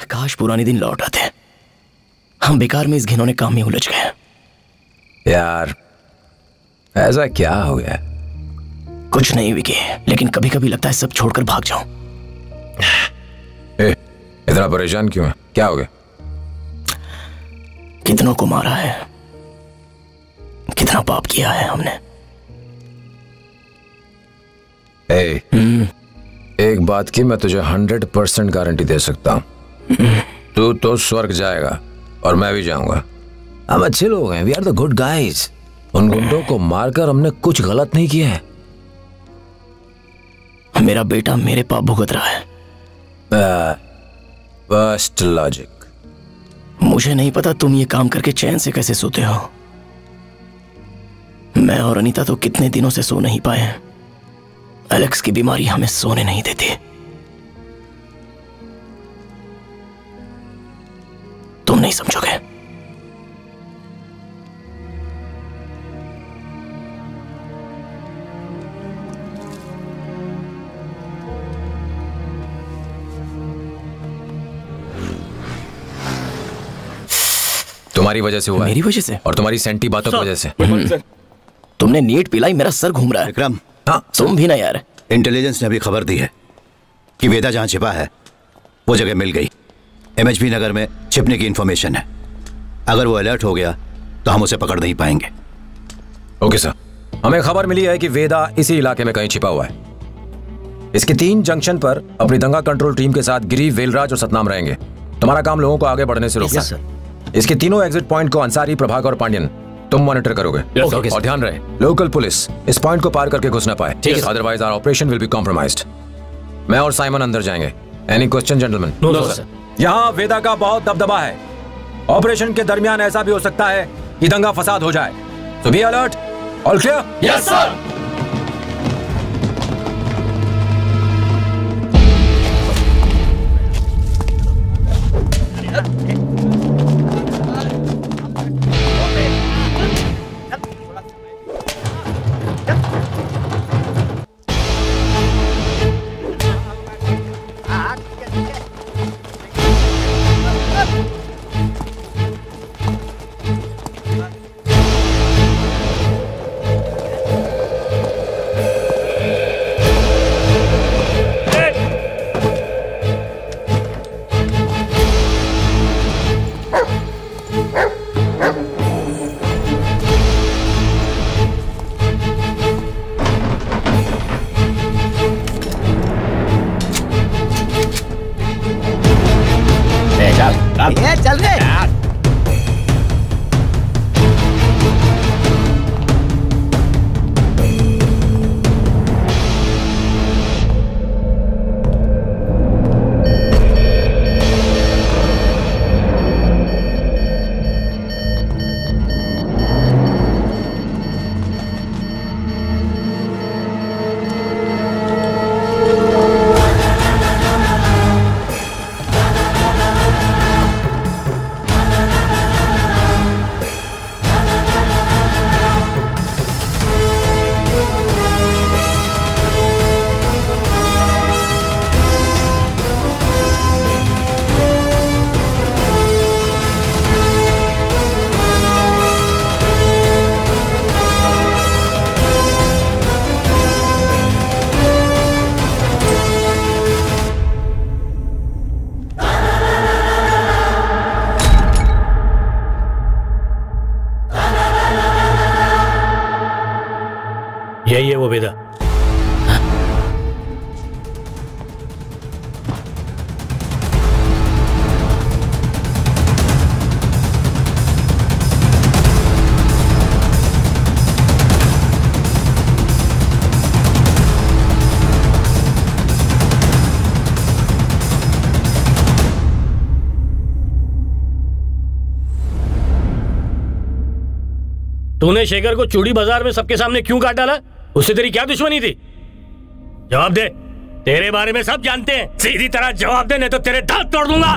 काश पुराने दिन लौट आते। हम बेकार में इस घिनौने काम में उलझ गए। यार ऐसा क्या हो गया? कुछ नहीं विकी, लेकिन कभी कभी लगता है सब छोड़कर भाग जाऊं। इतना परेशान क्यों है? क्या हो गया? कितनों को मारा है, कितना पाप किया है हमने। एक बात की मैं तुझे 100% गारंटी दे सकता हूं, तू तो स्वर्ग जाएगा और मैं भी जाऊंगा। हम अच्छे लोग हैं, we are the good guys. उन गुंडों को मारकर हमने कुछ गलत नहीं किया है। मेरा बेटा मेरे पाप भुगत रहा है। First logic. मुझे नहीं पता तुम ये काम करके चैन से कैसे सोते हो। मैं और अनीता तो कितने दिनों से सो नहीं पाए। एलेक्स की बीमारी हमें सोने नहीं देती। तुम नहीं समझोगे। तुम्हारी वजह से हुआ। मेरी वजह से? और तुम्हारी सेंटी बातों की वजह से। तुमने नीट पिलाई, मेरा सर घूम रहा है। विक्रम। हाँ तुम भी ना यार। इंटेलिजेंस ने अभी खबर दी है कि वेदा जहां छिपा है वो जगह मिल गई। एमएचपी नगर में छिपने की इंफॉर्मेशन है। अगर वो अलर्ट हो गया तो हम उसे पकड़ नहीं पाएंगे। Okay sir. हमें खबर मिली है कि वेदा इसी इलाके में कहीं छिपा हुआ है। इसके 3 जंक्शन पर अपनी दंगा कंट्रोल टीम के साथ गिरी, वेलराज और सतनाम रहेंगे। तुम्हारा काम लोगों को आगे बढ़ने से रोकना। इसके तीनों एग्जिट पॉइंट को अंसारी, प्रभाकर और पांड्यन तुम मॉनिटर करोगे। और ध्यान रहे लोकल पुलिस इस पॉइंट को पार करके घुस ना पाए, otherwise our operation will be compromised. मैं और साइमन अंदर जाएंगे। Any question gentleman? No sir. यहाँ वेदा का बहुत दबदबा है। ऑपरेशन के दरमियान ऐसा भी हो सकता है कि दंगा फसाद हो जाए। So be alert. All clear? Yes sir. चल रहे। यही है वो वेदा। तूने शेखर को चूड़ी बाजार में सबके सामने क्यों काट डाला? उससे तेरी क्या दुश्मनी थी? जवाब दे। तेरे बारे में सब जानते हैं। सीधी तरह जवाब दे, नहीं तो तेरे दांत तोड़ दूंगा।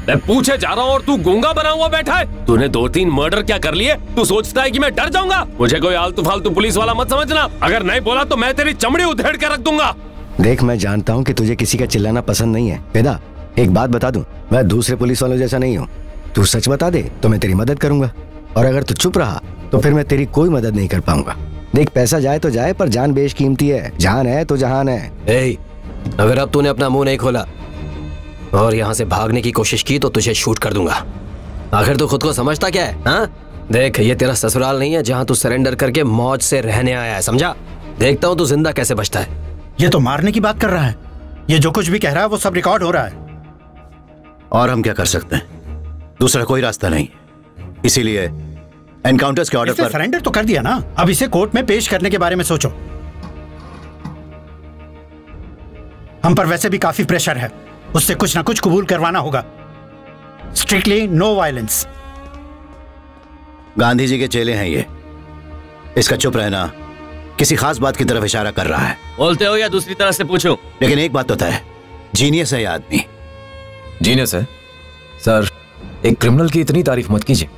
मैं पूछे जा रहा हूँ और तू गूंगा बना हुआ बैठा है। तूने 2-3 मर्डर क्या कर लिए? तू सोचता है कि मैं डर जाऊंगा? मुझे कोई आलतू फालतू पुलिस वाला मत समझना। अगर नहीं बोला तो मैं तेरी चमड़ी उधेड़ के रख दूंगा। देख, मैं जानता हूँ कि तुझे किसी का चिल्लाना पसंद नहीं है। वेदा, एक बात बता दूं, मैं दूसरे पुलिस वालों जैसा नहीं हूँ। तू सच बता दे तो मैं तेरी मदद करूंगा, और अगर तू चुप रहा तो फिर मैं तेरी कोई मदद नहीं कर पाऊंगा। देख, पैसा जाए तो जाए, पर जान बेशकीमती है। जान है तो जहान है। अगर अब तूने अपना मुंह नहीं खोला और यहाँ से भागने की कोशिश की तो तुझे शूट कर दूंगा। आखिर तू खुद को समझता क्या है? हाँ, देख, ये तेरा ससुराल नहीं है जहाँ तू सरेंडर करके मौज से रहने आया है, समझा? देखता हूँ तू जिंदा कैसे बचता है। ये तो मारने की बात कर रहा है। ये जो कुछ भी कह रहा है वो सब रिकॉर्ड हो रहा है। और हम क्या कर सकते हैं? दूसरा कोई रास्ता नहीं। इसीलिए एनकाउंटर्स के ऑर्डर पर सरेंडर तो कर दिया ना, अब इसे कोर्ट में पेश करने के बारे में सोचो। हम पर वैसे भी काफी प्रेशर है, उससे कुछ ना कुछ कबूल करवाना होगा। Strictly no violence. Gandhi ji के चेले हैं ये। इसका चुप रहना किसी खास बात की तरफ इशारा कर रहा है। बोलते हो या दूसरी तरह से पूछूं? लेकिन एक बात तो तय है, जीनियस है ये आदमी। जीनियस है सर। एक क्रिमिनल की इतनी तारीफ मत कीजिए।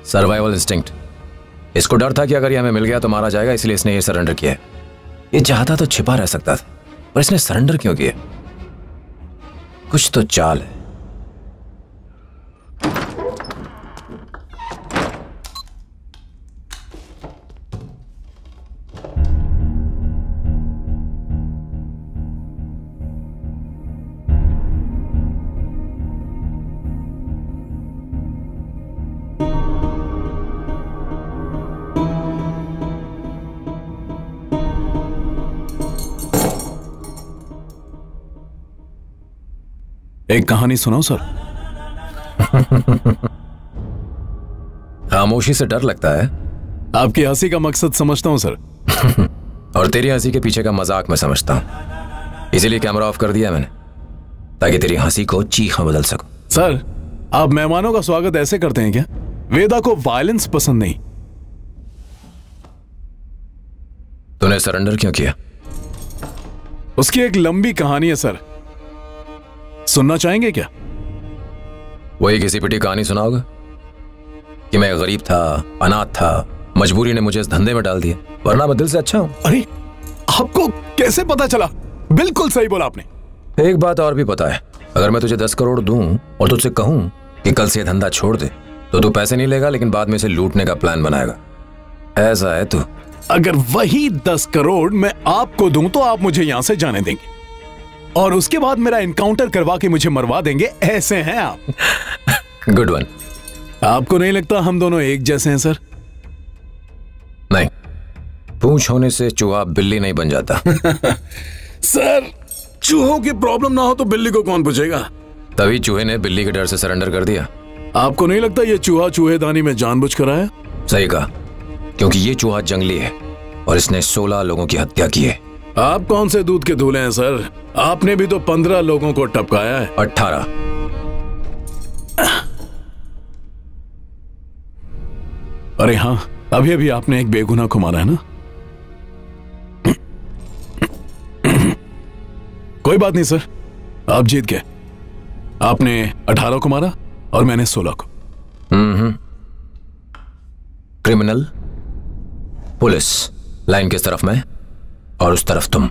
Survival instinct. इसको डर था कि अगर ये हमें मिल गया तो मारा जाएगा, इसलिए इसने ये सरेंडर किया है। ये चाहता तो छिपा रह सकता था, पर इसने सरेंडर क्यों किया? कुछ तो चाल है। एक कहानी सुनाओ सर। खामोशी से डर लगता है। आपकी हंसी का मकसद समझता हूं सर। और तेरी हंसी के पीछे का मजाक मैं समझता हूं। इसीलिए कैमरा ऑफ कर दिया मैंने, ताकि तेरी हंसी को चीख बदल सकूं। सर, आप मेहमानों का स्वागत ऐसे करते हैं क्या? वेदा को वायलेंस पसंद नहीं। तूने सरेंडर क्यों किया? उसकी एक लंबी कहानी है सर, सुनना चाहेंगे क्या? वही किसी पिटी कहानी सुनाओगे कि मैं गरीब था, अनाथ था, मजबूरी ने मुझे इस धंधे में डाल दिया, वरना मैं दिल से अच्छा हूं। अरे, आपको कैसे पता चला? बिल्कुल सही बोला आपने। एक बात और भी पता है, अगर मैं तुझे 10 करोड़ दूं और तुझसे कहूं कि कल से ये धंधा छोड़ दे, तो तू पैसे नहीं लेगा, लेकिन बाद में इसे लूटने का प्लान बनाएगा। ऐसा है तू। अगर वही 10 करोड़ मैं आपको दूं तो आप मुझे यहां से जाने देंगे और उसके बाद मेरा एनकाउंटर करवा के मुझे मरवा देंगे। ऐसे हैं आप। Good one. आपको नहीं लगता हम दोनों एक जैसे हैं सर? नहीं, पूंछ होने से चूहा बिल्ली नहीं बन जाता। सर, चूहों की प्रॉब्लम ना हो तो बिल्ली को कौन पूछेगा? तभी चूहे ने बिल्ली के डर से सरेंडर कर दिया। आपको नहीं लगता ये चूहा चूहेदानी में जानबूझ कर आया? सही कहा, क्योंकि ये चूहा जंगली है और इसने 16 लोगों की हत्या की है। आप कौन से दूध के धूले हैं सर? आपने भी तो 15 लोगों को टपकाया है। 18। अरे हाँ, अभी अभी आपने एक बेगुनाह को मारा है ना? कोई बात नहीं सर, आप जीत गए। आपने 18 को मारा और मैंने 16 को। क्रिमिनल, पुलिस, लाइन किस तरफ मैं और उस तरफ तुम।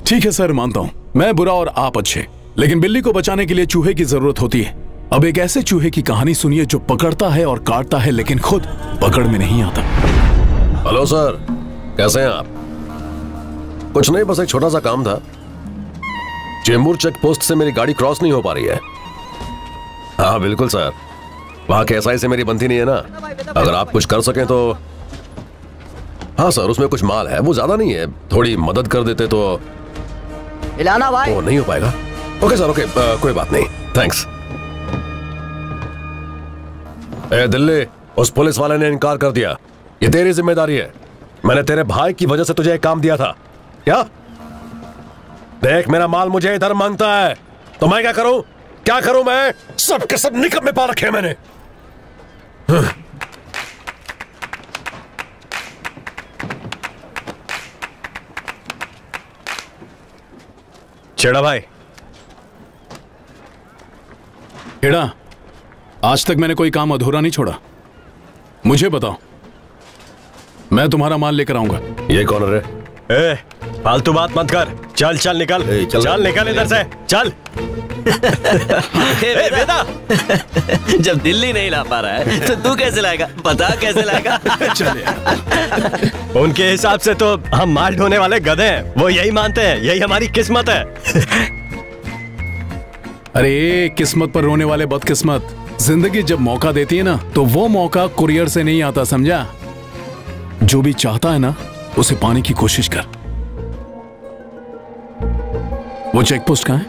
ठीक है सर, मानता हूं मैं बुरा और आप अच्छे, लेकिन बिल्ली को बचाने के लिए चूहे की जरूरत होती है। अब एक ऐसे चूहे की कहानी सुनिए जो पकड़ता है और काटता है, लेकिन खुद पकड़ में नहीं आता। हेलो सर, कैसे हैं आप? कुछ नहीं, बस एक छोटा सा काम था। चेंबूर चेक पोस्ट से मेरी गाड़ी क्रॉस नहीं हो पा रही है। हाँ बिल्कुल सर, वहां के एसआई से मेरी बनती नहीं है ना। अगर आप कुछ कर सकें तो। हाँ सर, उसमें कुछ माल है, वो ज्यादा नहीं है, थोड़ी मदद कर देते तो। इलाना भाई। वो नहीं हो पाएगा। ओके सर, ओके, कोई बात नहीं, थैंक्स। ए दिल्ली, उस पुलिस वाले ने इनकार कर दिया। ये तेरी जिम्मेदारी है। मैंने तेरे भाई की वजह से तुझे एक काम दिया था। क्या? देख, मेरा माल मुझे इधर मांगता है, तो मैं क्या करूं? क्या करूं मैं? सब के सब निकम्मे पा रखे हैं मैंने। छेड़ा भाई। छेड़ा, आज तक मैंने कोई काम अधूरा नहीं छोड़ा। मुझे बताओ, मैं तुम्हारा माल लेकर आऊंगा। ये कौन है? ए, फालतू बात मत कर। चल चल निकल, चल निकल इधर से, चल। वेदा, जब दिल्ली नहीं ला पा रहा है तो तू कैसे लाएगा? बता कैसे लाएगा? चलिए। उनके हिसाब से तो हम माल ढोने वाले गधे हैं, वो यही मानते हैं, यही हमारी किस्मत है। अरे किस्मत पर रोने वाले बदकिस्मत, जिंदगी जब मौका देती है ना तो वो मौका कुरियर से नहीं आता, समझा? जो भी चाहता है ना उसे पाने की कोशिश कर। वो चेक पोस्ट कहाँ है?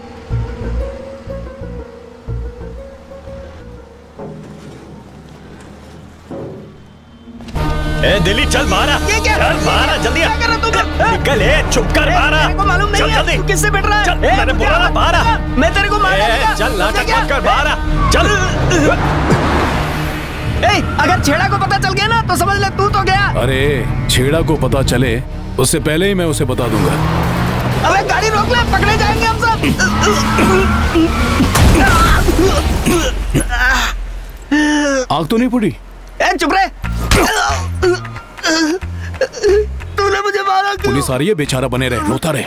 ए दिल्ली चल बाहर, चल बाहर जल्दी, निकल, चुप कर बाहर, मालूम नहीं है तू किससे बैठ रहा है? मैंने बोला ना बाहर, मैं तेरे को मारूंगा। चल नाटक मत कर, बाहर चल। अगर छेड़ा को पता चल गया ना तो समझ ले तू तो गया। अरे छेड़ा को पता चले उससे पहले ही मैं उसे बता दूंगा। अबे गाड़ी रोक ले, पकड़े जाएंगे हम सब। आग तो नहीं पड़ी? चुप रहे। तूने मुझे मारा क्यों? पुलिस आ रही है, बेचारा बने रहे, रोता रहे।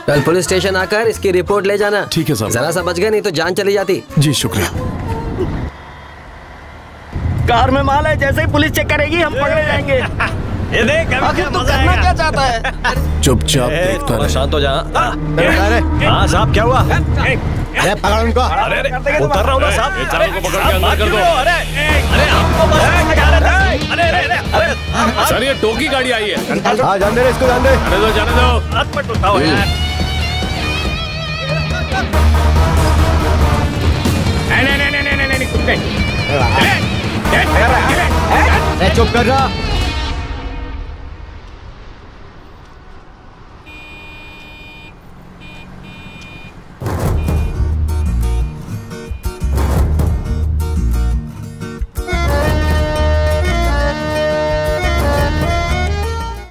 कल पुलिस स्टेशन आकर इसकी रिपोर्ट ले जाना। ठीक है साहब। जरा सा बच गया, नहीं तो जान चली जाती। जी शुक्रिया। कार में माल है, जैसे ही पुलिस चेक करेगी हम पकड़े जाएंगे। ये देख आखिर तू करना क्या चाहता है? चुपचाप देखता रहे। शांत हो जा। हाँ साहब, क्या हुआ? अरे पकड़ उनको। उतर रहा हूँ ना साहब। को पकड़ के अंदर कर दो। सर ये टोकी गाड़ी आई है। हाँ जान दे, इसको जान दे। जाने दो। हाथ मत उठाओ यार। नहीं, चुप कर रहा।